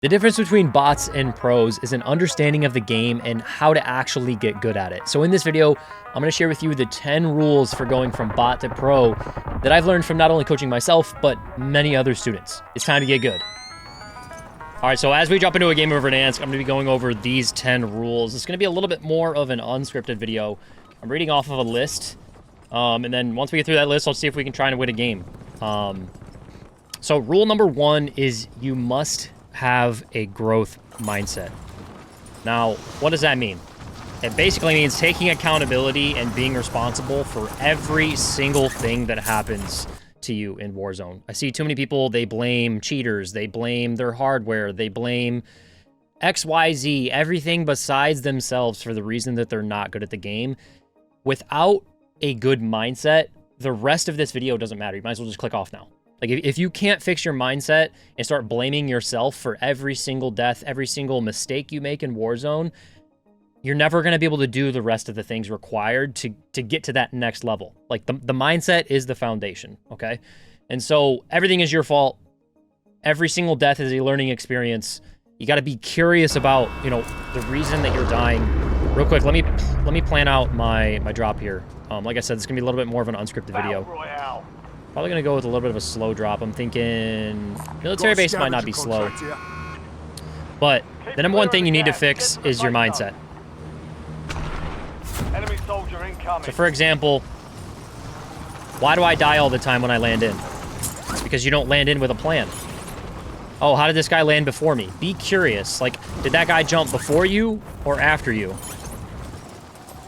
The difference between bots and pros is an understanding of the game and how to actually get good at it. So in this video, I'm going to share with you the 10 rules for going from bot to pro that I've learned from not only coaching myself, but many other students. It's time to get good. All right, so as we jump into a game of Verdansk, I'm going to be going over these 10 rules. It's going to be a little bit more of an unscripted video. I'm reading off of a list, and then once we get through that list, I'll see if we can try and win a game. So rule number 1 is you must have a growth mindset. Now, what does that mean? It basically means taking accountability and being responsible for every single thing that happens to you in Warzone. I see too many people, they blame cheaters, they blame their hardware, they blame XYZ, everything besides themselves for the reason that they're not good at the game. Without a good mindset, the rest of this video doesn't matter. You might as well just click off now. Like, if you can't fix your mindset and start blaming yourself for every single death, every single mistake you make in Warzone, you're never going to be able to do the rest of the things required to get to that next level. Like, the mindset is the foundation, okay? And so everything is your fault. Every single death is a learning experience. You got to be curious about, you know, the reason that you're dying. Real quick, let me plan out my drop here. Like I said, it's going to be a little bit more of an unscripted video. Royale. Probably going to go with a little bit of a slow drop. I'm thinking military base might not be slow. But the number one thing you need to fix is your mindset. Enemy soldier incoming. So for example, why do I die all the time when I land in? It's because you don't land in with a plan. Oh, how did this guy land before me? Be curious. Like, did that guy jump before you or after you?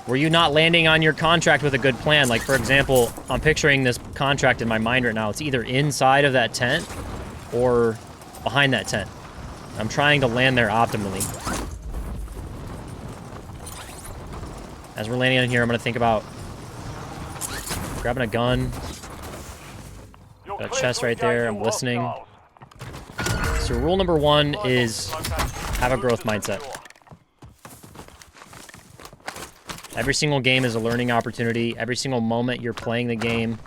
Were you not landing on your contract with a good plan? Like, for example, I'm picturing this contract in my mind right now. It's either inside of that tent or behind that tent. I'm trying to land there optimally. As we're landing in here, I'm going to think about grabbing a gun. Got a chest right there. I'm listening. So rule number 1 is have a growth mindset. Every single game is a learning opportunity. Every single moment you're playing the game,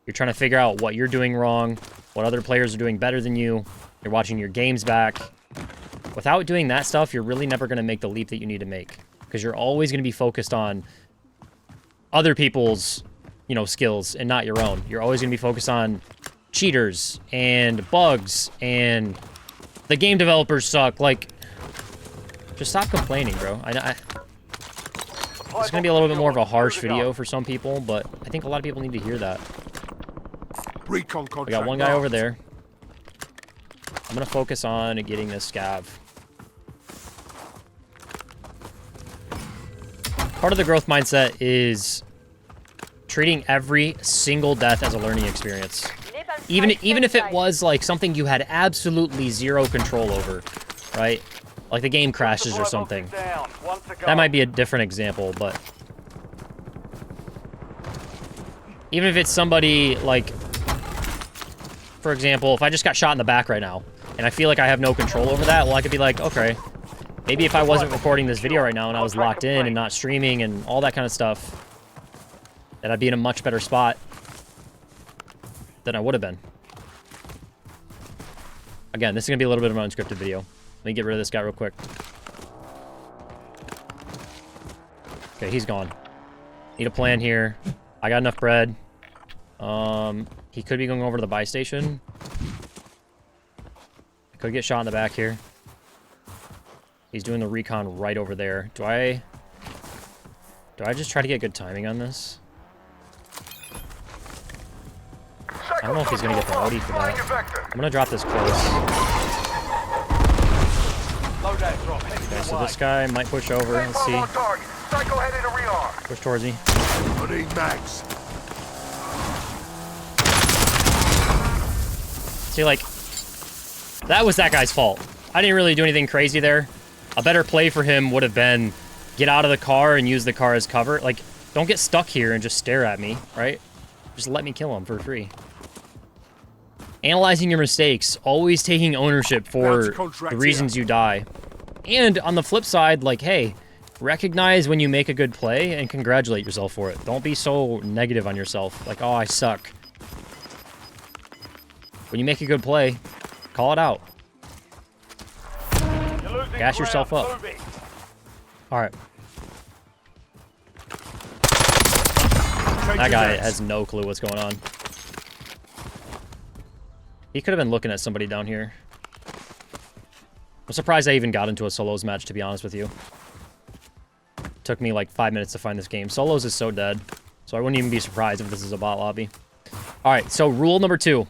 you're trying to figure out what you're doing wrong, what other players are doing better than you. You're watching your games back. Without doing that stuff, you're really never going to make the leap that you need to make, because you're always going to be focused on other people's, you know, skills and not your own. You're always going to be focused on cheaters and bugs and the game developers suck. Like, just stop complaining, bro. It's going to be a little bit more of a harsh video for some people, but I think a lot of people need to hear that. We got one guy over there. I'm going to focus on getting this scav. Part of the growth mindset is treating every single death as a learning experience. Even if it was like something you had absolutely zero control over, right? Like the game crashes or something. That might be a different example, but even if it's somebody like, for example, if I just got shot in the back right now and I feel like I have no control over that, well, I could be like, okay, maybe if I wasn't recording this video right now and I was locked in and not streaming and all that kind of stuff, that I'd be in a much better spot than I would have been. Again, this is going to be a little bit of an unscripted video. Let me get rid of this guy real quick. Okay, he's gone. Need a plan here. I got enough bread. He could be going over to the buy station. I could get shot in the back here. He's doing the recon right over there. Do I just try to get good timing on this? I don't know if he's gonna get the Audi for that. I'm gonna drop this close. Okay, so this guy might push over. Let's see. Push towards me. See, like, that was that guy's fault. I didn't really do anything crazy there. A better play for him would have been get out of the car and use the car as cover. Like, don't get stuck here and just stare at me, right? Just let me kill him for free. Analyzing your mistakes, always taking ownership for the reasons you die. And on the flip side, like, hey, recognize when you make a good play and congratulate yourself for it. Don't be so negative on yourself. Like, oh, I suck. When you make a good play, call it out. Gas yourself up. All right. That guy has no clue what's going on. He could have been looking at somebody down here. I'm surprised I even got into a solos match, to be honest with you. Took me like 5 minutes to find this game. Solos is so dead, so I wouldn't even be surprised if this is a bot lobby. All right, so rule number 2.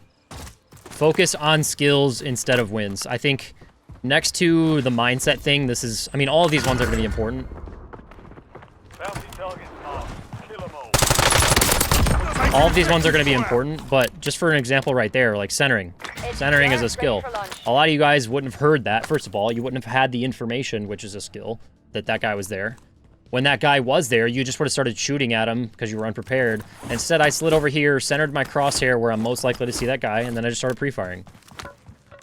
Focus on skills instead of wins. I think next to the mindset thing, this is... I mean, all of these ones are going to be important. All of these ones are going to be important, but just for an example right there, like centering. Centering is a skill. A lot of you guys wouldn't have heard that. First of all, you wouldn't have had the information, which is a skill, that that guy was there. When that guy was there, you just would have started shooting at him because you were unprepared. Instead, I slid over here, centered my crosshair where I'm most likely to see that guy, and then I just started pre-firing.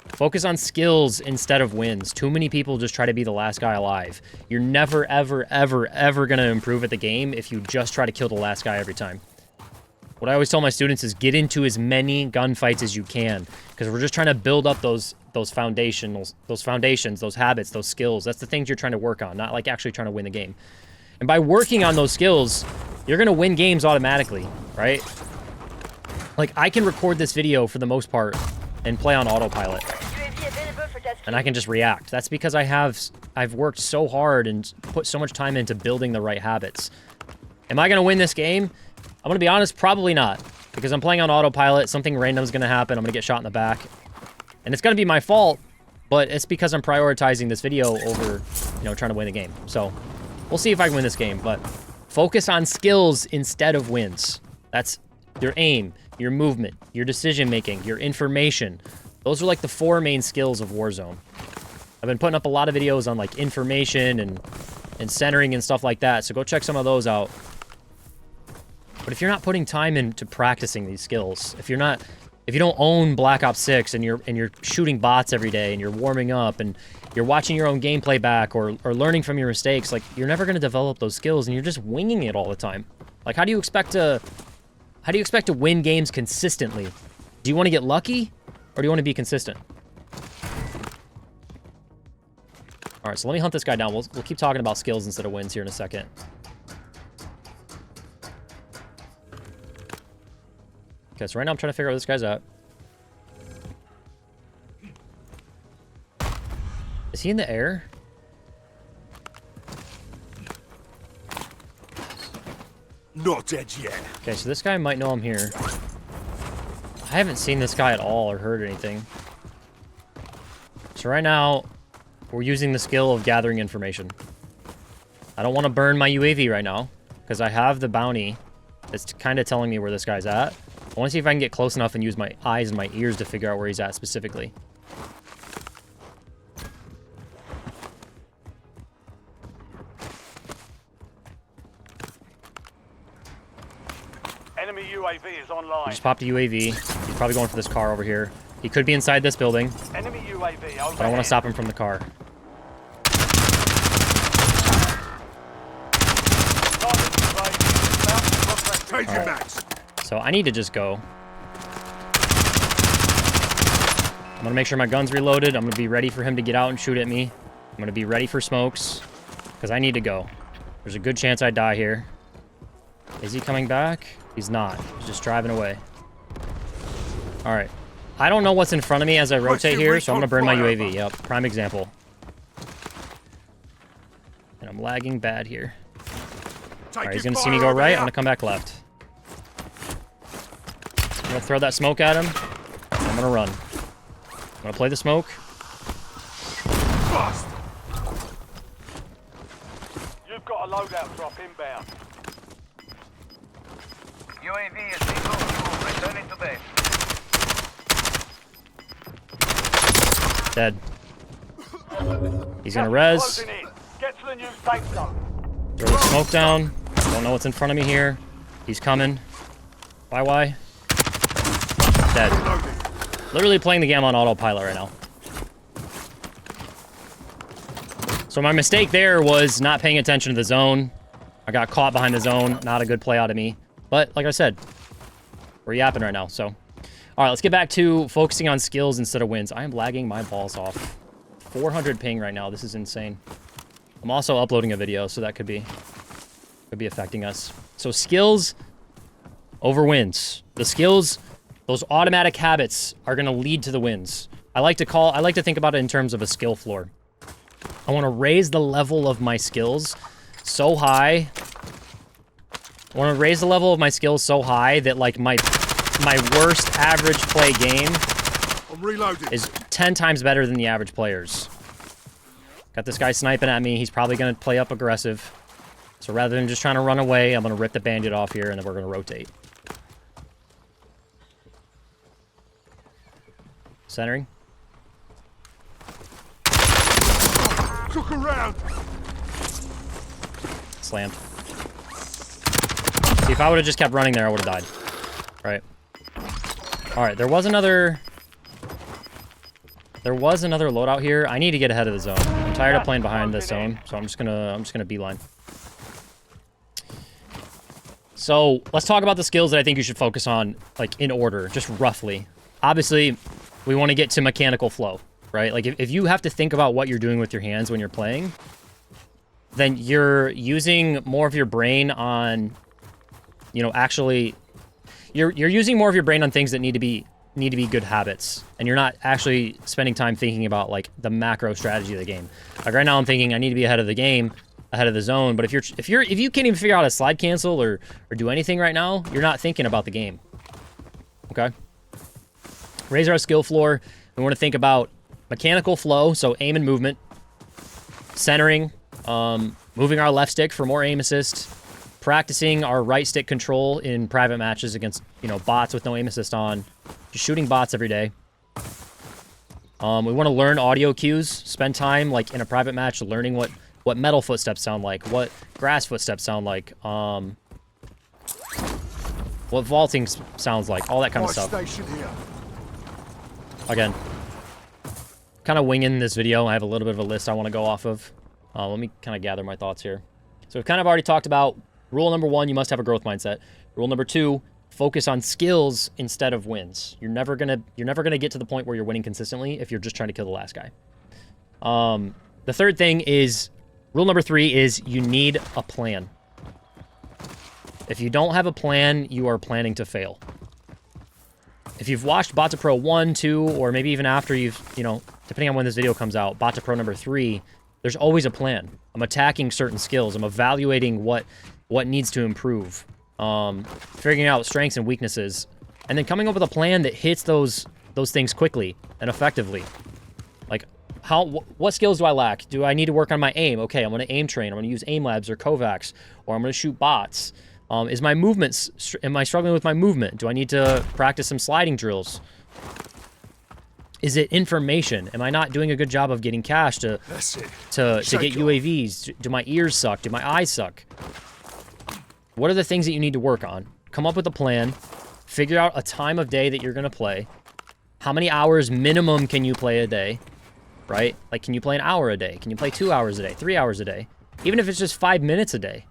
Focus on skills instead of wins. Too many people just try to be the last guy alive. You're never, ever, ever, ever going to improve at the game if you just try to kill the last guy every time. What I always tell my students is get into as many gunfights as you can, because we're just trying to build up those foundations, those habits, those skills. That's the things you're trying to work on, not like actually trying to win the game. And by working on those skills, you're going to win games automatically, right? Like, I can record this video for the most part and play on autopilot. And I can just react. That's because I've worked so hard and put so much time into building the right habits. Am I going to win this game? I'm going to be honest, probably not. Because I'm playing on autopilot, something random is going to happen, I'm going to get shot in the back. And it's going to be my fault, but it's because I'm prioritizing this video over, you know, trying to win the game. So, we'll see if I can win this game, but focus on skills instead of wins. That's your aim, your movement, your decision-making, your information. Those are like the 4 main skills of Warzone. I've been putting up a lot of videos on like information and centering and stuff like that, so go check some of those out. But if you're not putting time into practicing these skills, if you don't own Black Ops 6 and you're shooting bots every day and you're warming up and you're watching your own gameplay back or learning from your mistakes, like, you're never going to develop those skills and you're just winging it all the time. Like, how do you expect to win games consistently? Do you want to get lucky or do you want to be consistent? All right, so let me hunt this guy down. We'll keep talking about skills instead of wins here in a second. Okay, so right now I'm trying to figure out where this guy's at. Is he in the air? Not dead yet. Okay, so this guy might know I'm here. I haven't seen this guy at all or heard anything. So right now, we're using the skill of gathering information. I don't want to burn my UAV right now, because I have the bounty that's kind of telling me where this guy's at. I want to see if I can get close enough and use my eyes and my ears to figure out where he's at specifically. Enemy UAV is online. He just popped a UAV. He's probably going for this car over here. He could be inside this building. Enemy UAV But I want to stop him from the car. Right. So I need to just go. I'm gonna make sure my gun's reloaded. I'm gonna be ready for him to get out and shoot at me. I'm gonna be ready for smokes, because I need to go. There's a good chance I die here. Is he coming back? He's not. He's just driving away. All right. I don't know what's in front of me as I rotate here, so I'm gonna burn my UAV. Yep, prime example. And I'm lagging bad here. All right, he's gonna see me go right. I'm gonna come back left. I'm gonna throw that smoke at him. I'm gonna run. I'm gonna play the smoke. Bust. You've got a loadout drop inbound. UAV is being returning to base. Dead. He's gonna res. Get to the new safe zone. Throw the smoke down. Don't know what's in front of me here. He's coming. Bye. Dead. Literally playing the game on autopilot right now. So my mistake there was not paying attention to the zone. I got caught behind the zone. Not a good play out of me. But like I said, we're yapping right now. So, all right, let's get back to focusing on skills instead of wins. I am lagging my balls off. 400 ping right now. This is insane. I'm also uploading a video, so that could be affecting us. So skills over wins. The skills, those automatic habits are going to lead to the wins. I like to think about it in terms of a skill floor. I want to raise the level of my skills so high. I want to raise the level of my skills so high that like my worst average play game is 10 times better than the average players. Got this guy sniping at me. He's probably going to play up aggressive. So rather than just trying to run away, I'm going to rip the bandit off here, and then we're going to rotate. Centering. Look around. Slammed. See, if I would have just kept running there, I would have died. Right. Alright, there was another loadout here. I need to get ahead of the zone. I'm tired of playing behind this zone, so I'm just gonna beeline. So let's talk about the skills that I think you should focus on, like in order, just roughly. Obviously, we want to get to mechanical flow, right? Like if you have to think about what you're doing with your hands when you're playing, then you're using more of your brain on, you know, actually, you're using more of your brain on things that need to be good habits, and you're not actually spending time thinking about like the macro strategy of the game. Like right now, I'm thinking I need to be ahead of the game, ahead of the zone. But if you can't even figure out how to slide cancel or do anything right now, you're not thinking about the game. Okay. Raise our skill floor. We want to think about mechanical flow, so aim and movement, centering, moving our left stick for more aim assist, practicing our right stick control in private matches against, you know, bots with no aim assist on, just shooting bots every day. We want to learn audio cues, spend time like in a private match learning what metal footsteps sound like, what grass footsteps sound like, what vaulting sounds like, all that kind of stuff. Again, kind of winging this video. I have a little bit of a list I want to go off of. Let me kind of gather my thoughts here. So we've kind of already talked about rule number 1, you must have a growth mindset. Rule number 2, focus on skills instead of wins. You're never gonna get to the point where you're winning consistently if you're just trying to kill the last guy. The third thing is, rule number 3 is you need a plan. If you don't have a plan, you are planning to fail. If you've watched Bot to Pro 1, 2, or maybe even after you've, you know, depending on when this video comes out, Bot to Pro number 3, there's always a plan. I'm attacking certain skills. I'm evaluating what needs to improve. Figuring out strengths and weaknesses, and then coming up with a plan that hits those things quickly and effectively. Like, what skills do I lack? Do I need to work on my aim? Okay, I'm going to aim train. I'm going to use aim labs or Kovacs, or I'm going to shoot bots. Is my movement, am I struggling with my movement? Do I need to practice some sliding drills? Is it information? Am I not doing a good job of getting cash to get UAVs? Do my ears suck? Do my eyes suck? What are the things that you need to work on? Come up with a plan. Figure out a time of day that you're going to play. How many hours minimum can you play a day? Right? Like, can you play an hour a day? Can you play 2 hours a day? 3 hours a day? Even if it's just 5 minutes a day.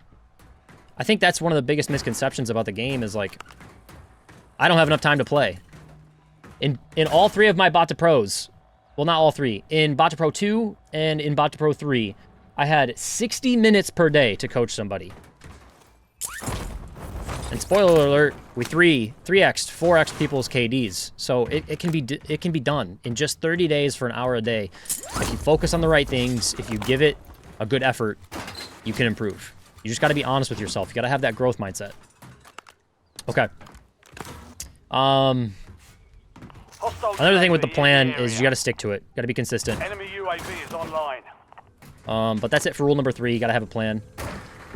I think that's one of the biggest misconceptions about the game is like, I don't have enough time to play. In all 3 of my Bot to Pros, well, not all 3, in Bot to Pro 2 and in Bot to Pro 3, I had 60 minutes per day to coach somebody. And spoiler alert, we 3x, 4x people's KDs. So it can be done in just 30 days for an hour a day. If you focus on the right things, if you give it a good effort, you can improve. You just got to be honest with yourself. You got to have that growth mindset. Okay. Another thing with the plan is you got to stick to it. Got to be consistent. Enemy UAV is online. But that's it for rule number 3. You got to have a plan.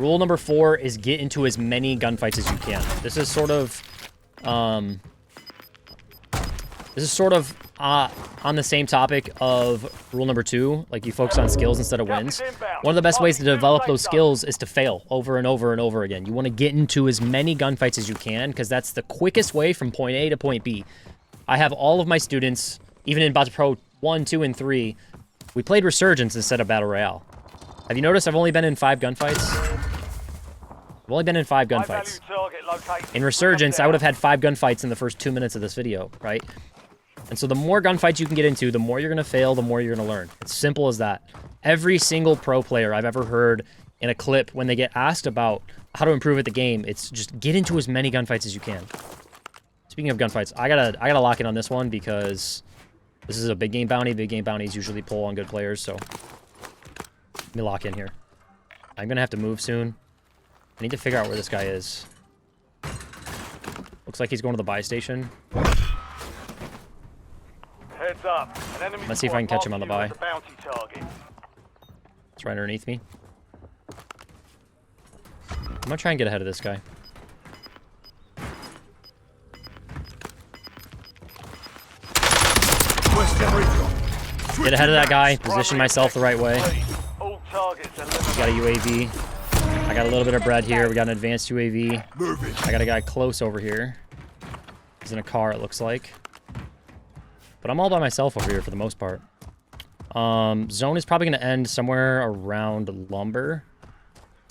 Rule number 4 is get into as many gunfights as you can. This is sort of on the same topic of rule number 2. Like, you focus on skills instead of wins. One of the best ways to develop those skills is to fail over and over and over again. You want to get into as many gunfights as you can, because that's the quickest way from point A to point B. I have all of my students, even in Bot to Pro 1, 2, and 3, we played Resurgence instead of Battle Royale. Have you noticed I've only been in 5 gunfights? I've only been in 5 gunfights. In Resurgence, I would have had 5 gunfights in the first 2 minutes of this video, right? And so the more gunfights you can get into, the more you're going to fail, the more you're going to learn. It's simple as that. Every single pro player I've ever heard in a clip, when they get asked about how to improve at the game, it's just get into as many gunfights as you can. Speaking of gunfights, I gotta lock in on this one because this is a big game bounty. Big game bounties usually pull on good players, so let me lock in here. I'm gonna have to move soon. I need to figure out where this guy is. Looks like he's going to the buy station. Heads up. An enemy Let's see if I can catch him on the buy. bounty target. It's right underneath me. I'm gonna try and get ahead of this guy. Get ahead of that guy, position myself the right way. All targets Got a UAV. I got a little bit of bread here. We got an advanced UAV. I got a guy close over here. He's in a car, it looks like. But I'm all by myself over here for the most part. Zone is probably going to end somewhere around lumber.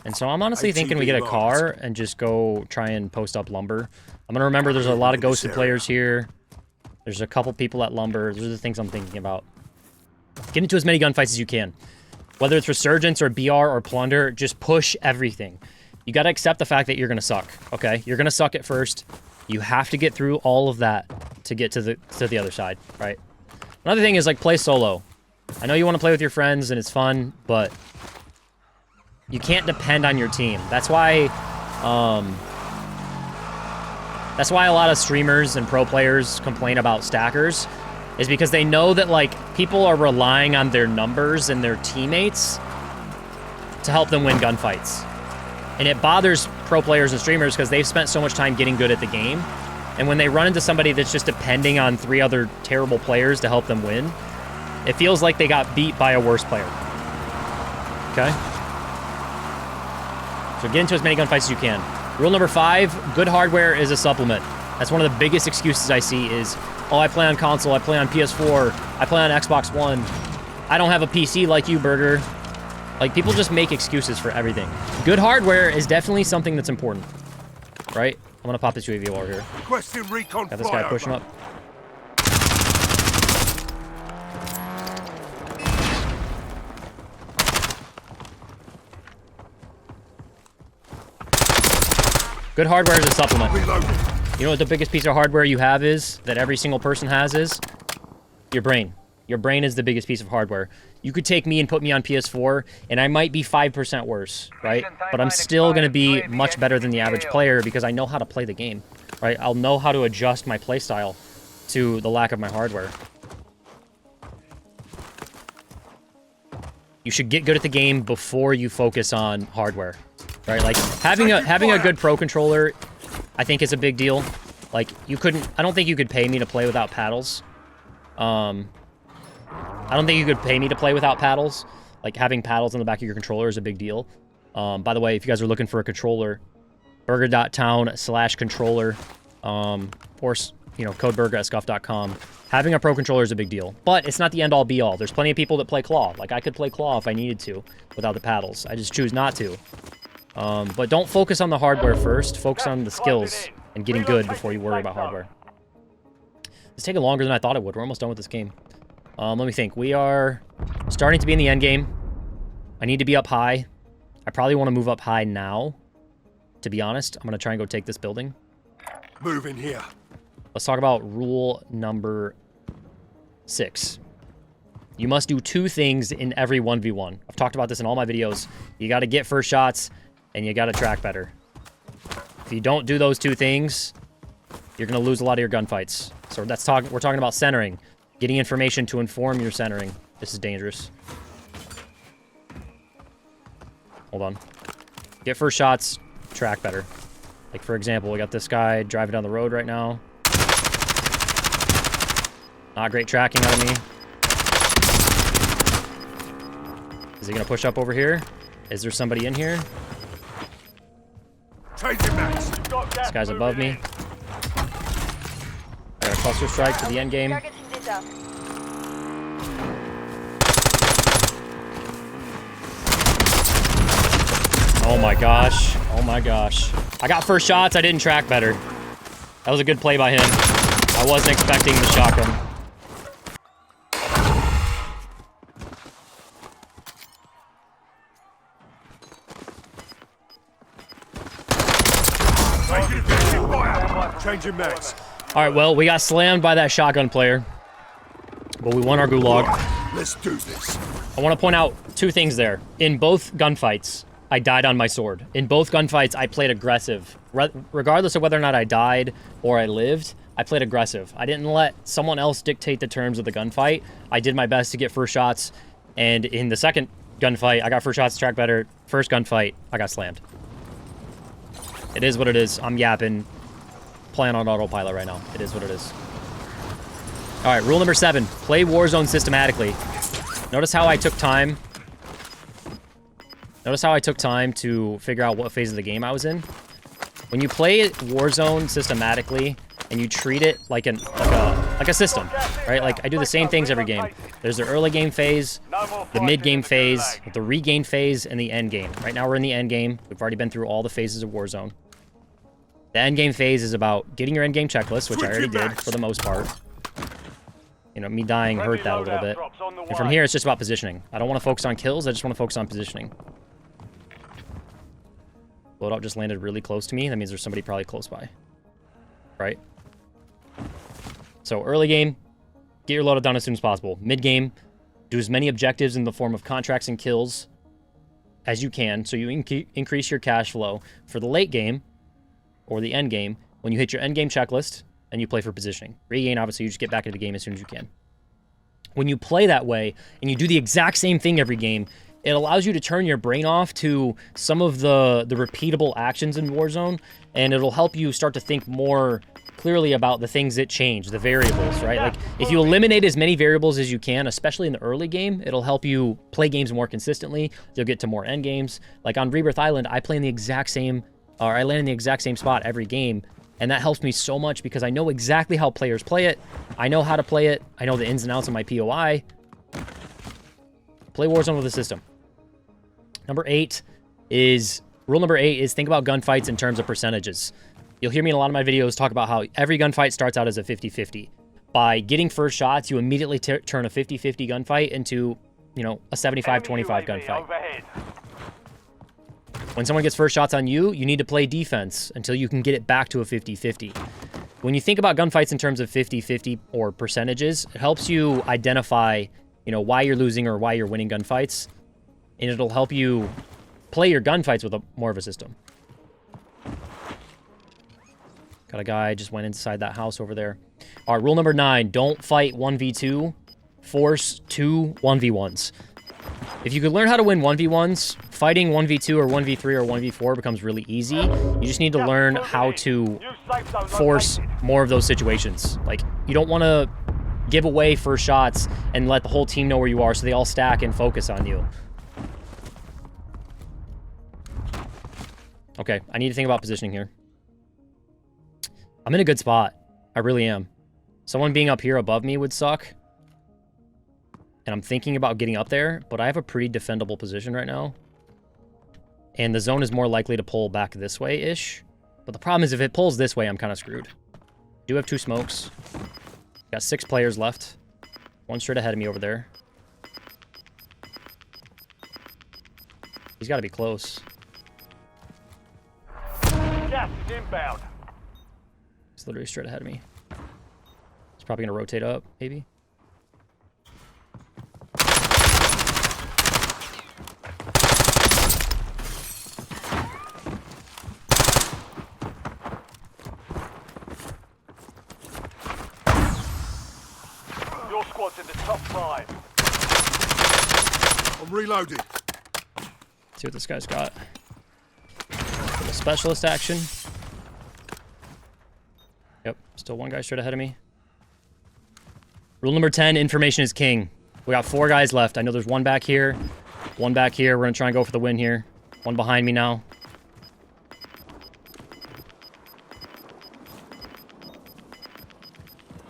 And so I'm honestly thinking we get a car and just go try and post up lumber. I'm going to remember there's a lot of ghosted players here. There's a couple people at lumber. Those are the things I'm thinking about. Get into as many gunfights as you can. Whether it's Resurgence or BR or Plunder, just push everything. You got to accept the fact that you're going to suck, okay? You're going to suck at first. You have to get through all of that to get to the other side, right? Another thing is, like, play solo. I know you want to play with your friends and it's fun, but you can't depend on your team. That's why a lot of streamers and pro players complain about stackers, is because they know that, like, people are relying on their numbers and their teammates to help them win gunfights. And it bothers pro players and streamers because they've spent so much time getting good at the game. And when they run into somebody that's just depending on 3 other terrible players to help them win, it feels like they got beat by a worse player. Okay? So get into as many gunfights as you can. Rule number 5, good hardware is a supplement. That's one of the biggest excuses I see is, oh, I play on console, I play on PS4, I play on Xbox One. I don't have a PC like you, Berger. Like, people just make excuses for everything. Good hardware is definitely something that's important, right? I'm gonna pop this UAV over here. Got this guy pushing up. Good hardware is a supplement. You know what the biggest piece of hardware you have is, that every single person has, is? Your brain. Your brain is the biggest piece of hardware. You could take me and put me on PS4, and I might be 5% worse, right? But I'm still going to be much better than the average player because I know how to play the game, right? I'll know how to adjust my playstyle to the lack of my hardware. You should get good at the game before you focus on hardware, right? Like, having a good pro controller, I think, is a big deal. Like, I don't think you could pay me to play without paddles. I don't think you could pay me to play without paddles. Like, having paddles on the back of your controller is a big deal. By the way, if you guys are looking for a controller, burger.town/controller, or, you know, code burger at scuff.com. Having a pro controller is a big deal, but it's not the end-all be-all. There's plenty of people that play claw. Like, I could play claw if I needed to without the paddles. I just choose not to. But don't focus on the hardware first. Focus on the skills and getting good before you worry about hardware. It's taking longer than I thought it would. We're almost done with this game. Let me think. We are starting to be in the end game. I need to be up high. I probably want to move up high now, to be honest. I'm going to try and go take this building. Move in here. Let's talk about rule number 6. You must do 2 things in every 1v1. I've talked about this in all my videos. You got to get first shots, and you got to track better. If you don't do those 2 things, you're going to lose a lot of your gunfights. So we're talking about centering. Getting information to inform your centering. This is dangerous. Hold on. Get first shots, track better. Like, for example, we got this guy driving down the road right now. Not great tracking out of me. Is he going to push up over here? Is there somebody in here? This guy's above me. I got a cluster strike to the end game. Oh my gosh. Oh my gosh. I got first shots. I didn't track better. That was a good play by him. I wasn't expecting the shotgun. Changing mags. All right, well, we got slammed by that shotgun player, but we won our gulag. Let's do this. I want to point out two things there. In both gunfights, I died on my sword. In both gunfights, I played aggressive. Regardless of whether or not I died or I lived, I played aggressive. I didn't let someone else dictate the terms of the gunfight. I did my best to get first shots, and in the second gunfight, I got first shots, track better. First gunfight, I got slammed. It is what it is. I'm yapping, playing on autopilot right now. It is what it is. All right, rule number 7, play Warzone systematically. Notice how I took time. Notice how I took time to figure out what phase of the game I was in. When you play Warzone systematically and you treat it like a system, right? Like I do the same things every game. There's the early game phase, the mid game phase, the regain phase, and the end game. Right now we're in the end game. We've already been through all the phases of Warzone. The end game phase is about getting your end game checklist, which I already did for the most part. You know, me dying hurt that a little bit. And from here, it's just about positioning. I don't want to focus on kills. I just want to focus on positioning. Loadout just landed really close to me. That means there's somebody probably close by. Right? So early game, get your loadout done as soon as possible. Mid game, do as many objectives in the form of contracts and kills as you can so you increase your cash flow. For the late game, or the end game, when you hit your end game checklist, and you play for positioning. Regain, obviously, you just get back into the game as soon as you can. When you play that way, and you do the exact same thing every game, it allows you to turn your brain off to some of the repeatable actions in Warzone, and it'll help you start to think more clearly about the things that change, the variables, right? Like, if you eliminate as many variables as you can, especially in the early game, it'll help you play games more consistently. You'll get to more end games. Like on Rebirth Island, I play in the exact same, or I land in the exact same spot every game, and that helps me so much because I know exactly how players play it. I know how to play it. I know the ins and outs of my POI. Play Warzone with a system. Rule number 8 is think about gunfights in terms of percentages. You'll hear me in a lot of my videos talk about how every gunfight starts out as a 50-50. By getting first shots, you immediately turn a 50-50 gunfight into, you know, a 75-25 gunfight. Overhead. When someone gets first shots on you, you need to play defense until you can get it back to a 50-50. When you think about gunfights in terms of 50-50 or percentages, it helps you identify, you know, why you're losing or why you're winning gunfights, and it'll help you play your gunfights with more of a system. Got a guy just went inside that house over there. All right, rule number 9, don't fight 1v2, force 2 1v1s. If you could learn how to win 1v1s, fighting 1v2 or 1v3 or 1v4 becomes really easy. You just need to learn how to force more of those situations. Like, you don't want to give away first shots and let the whole team know where you are so they all stack and focus on you. Okay, I need to think about positioning here. I'm in a good spot. I really am. Someone being up here above me would suck. And I'm thinking about getting up there, but I have a pretty defendable position right now. And the zone is more likely to pull back this way-ish. But the problem is if it pulls this way, I'm kind of screwed. Do have 2 smokes. Got 6 players left. One straight ahead of me over there. He's got to be close. Gas is inbound. He's literally straight ahead of me. He's probably going to rotate up, maybe. Your squad's in the top 5. I'm reloading. Let's see what this guy's got. Little specialist action. Yep, still one guy straight ahead of me. Rule number 10, information is king. We got 4 guys left. I know there's one back here. One back here. We're going to try and go for the win here. One behind me now.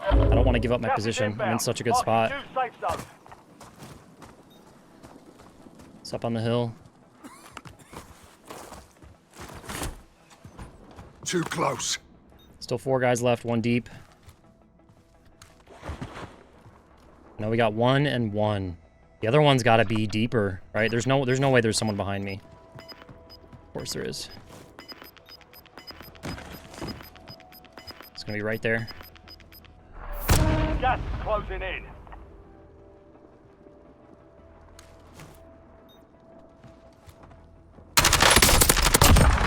I don't want to give up my position. I'm in such a good spot. It's up on the hill. Too close. Still 4 guys left, 1 deep. Now we got 1 and 1. The other one's got to be deeper, right? There's no way there's someone behind me. Of course there is. gonna be right there. Gas is closing in.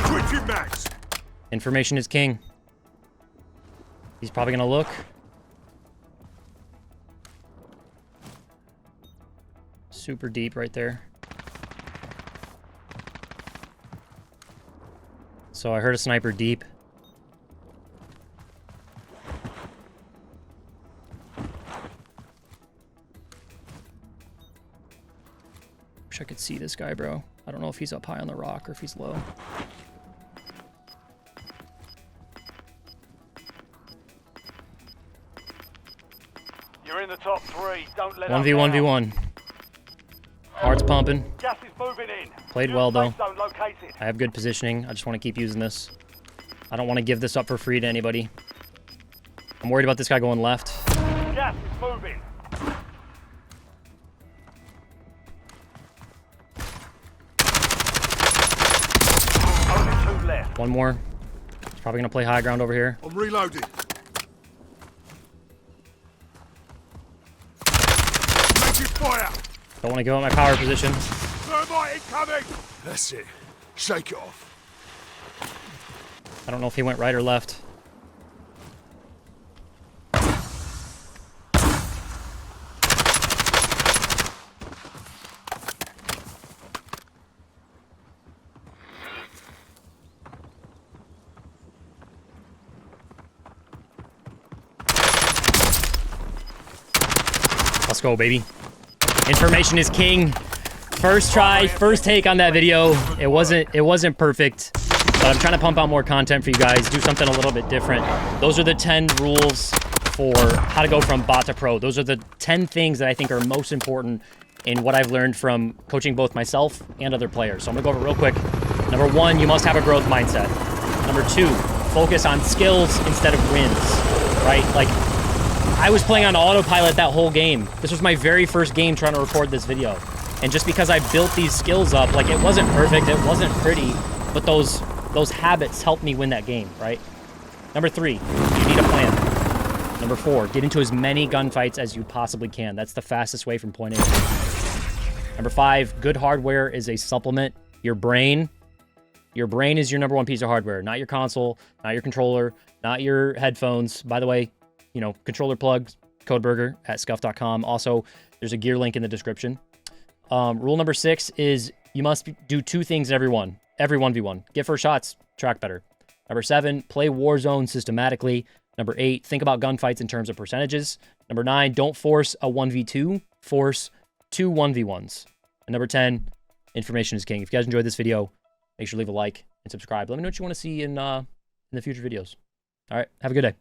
Switching mags. Information is king. He's probably gonna look. Super deep right there. So I heard a sniper deep. Wish I could see this guy, bro. I don't know if he's up high on the rock or if he's low. You're in the top 3. Don't let up 1v1v1. Heart's pumping. now. Gas is moving in. Played New well, though. safe zone located. I have good positioning. I just want to keep using this. I don't want to give this up for free to anybody. I'm worried about this guy going left. Gas is moving. Only 2 left. One more. He's probably going to play high ground over here. I'm reloading. Making fire. Don't want to give up my power position. Thermite incoming. That's it. Shake it off. I don't know if he went right or left. Let's go, baby. Information is king. First try, first take on that video. It wasn't perfect, but I'm trying to pump out more content for you guys, do something a little bit different. Those are the 10 rules for how to go from bot to pro. Those are the 10 things that I think are most important in what I've learned from coaching both myself and other players. So I'm gonna go over it real quick. Number 1, you must have a growth mindset. Number 2, focus on skills instead of wins, right? Like, I was playing on autopilot that whole game. This was my very first game trying to record this video. And just because I built these skills up, like, it wasn't perfect, it wasn't pretty, but those habits helped me win that game, right? Number 3, you need a plan. Number 4, get into as many gunfights as you possibly can. That's the fastest way from point A to B. Number 5, good hardware is a supplement. Your brain is your number 1 piece of hardware, not your console, not your controller, not your headphones. By the way, you know, controller plugs, code Berger at scuff.com. Also, there's a gear link in the description. Rule number 6 is you must do 2 things in every 1v1. Get first shots, track better. Number 7, play Warzone systematically. Number 8, think about gunfights in terms of percentages. Number 9, don't force a 1v2, force 2 1v1s. And number 10, information is king. If you guys enjoyed this video, make sure to leave a like and subscribe. Let me know what you want to see in the future videos. All right, have a good day.